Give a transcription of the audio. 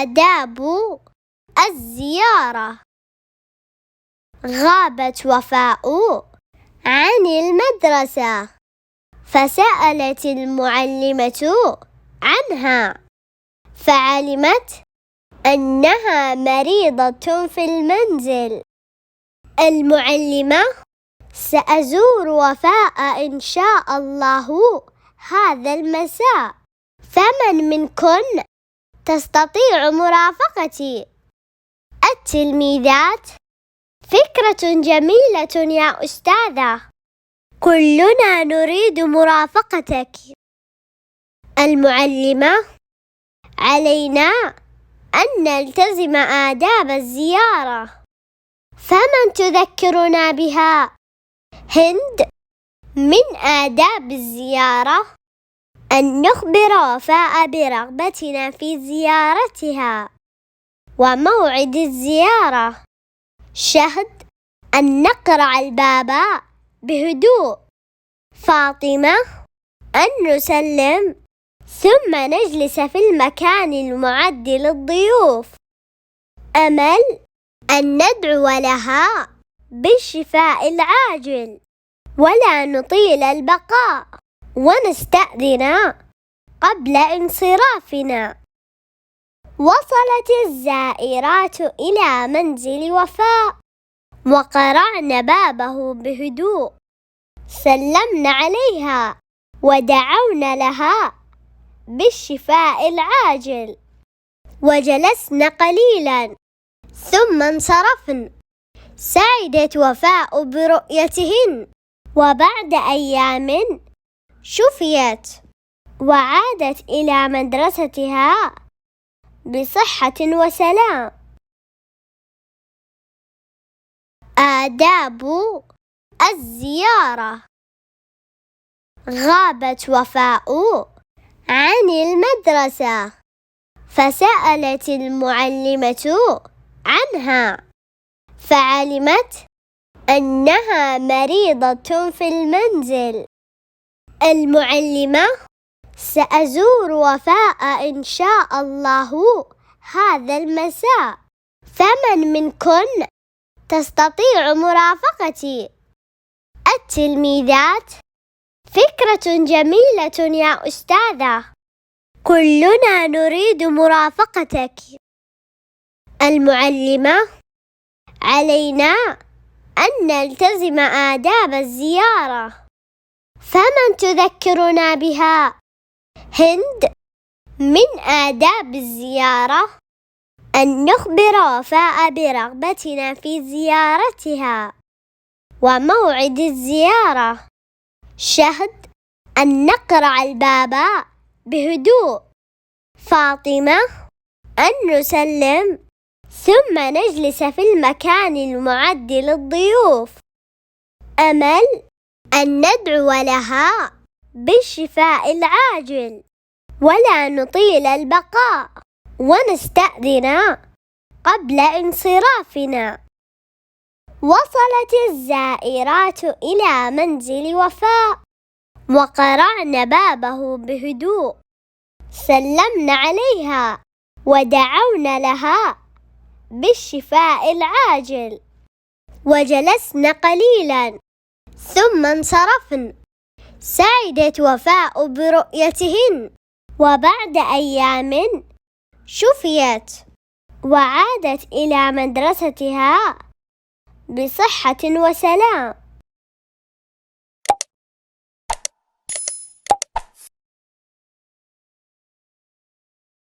آداب الزيارة. غابت وفاء عن المدرسة، فسألت المعلمة عنها، فعلمت أنها مريضة في المنزل. المعلمة: سأزور وفاء إن شاء الله هذا المساء، فمن منكن تستطيع مرافقتي؟ التلميذات: فكرة جميلة يا أستاذة، كلنا نريد مرافقتك. المعلمة: علينا أن نلتزم آداب الزيارة، فمن تذكرنا بها؟ هند: من آداب الزيارة أن نخبر وفاء برغبتنا في زيارتها وموعد الزيارة. شهد: أن نقرع الباب بهدوء. فاطمة: أن نسلم ثم نجلس في المكان المعد للضيوف. أمل: أن ندعو لها بالشفاء العاجل ولا نطيل البقاء ونستأذن قبل انصرافنا. وصلت الزائرات إلى منزل وفاء وقرعن بابه بهدوء، سلمن عليها ودعون لها بالشفاء العاجل، وجلسن قليلا ثم انصرفن. سعدت وفاء برؤيتهن، وبعد أيام شفيت وعادت إلى مدرستها بصحة وسلام. آداب الزيارة. غابت وفاء عن المدرسة، فسألت المعلمة عنها، فعلمت أنها مريضة في المنزل. المعلمة: سأزور وفاء إن شاء الله هذا المساء، فمن منكن تستطيع مرافقتي؟ التلميذات: فكرة جميلة يا أستاذة، كلنا نريد مرافقتك. المعلمة: علينا أن نلتزم آداب الزيارة، فمن تذكرنا بها؟ هند: من آداب الزيارة أن نخبر وفاء برغبتنا في زيارتها وموعد الزيارة. شهد: أن نقرع الباب بهدوء. فاطمة: أن نسلم ثم نجلس في المكان المعد للضيوف. أمل: أن ندعو لها بالشفاء العاجل ولا نطيل البقاء ونستأذن قبل انصرافنا. وصلت الزائرات إلى منزل وفاء وقرعن بابه بهدوء، سلمن عليها ودعون لها بالشفاء العاجل، وجلسن قليلا ثم انصرفن. سعدت وفاء برؤيتهن، وبعد أيام شفيت وعادت إلى مدرستها بصحة وسلام.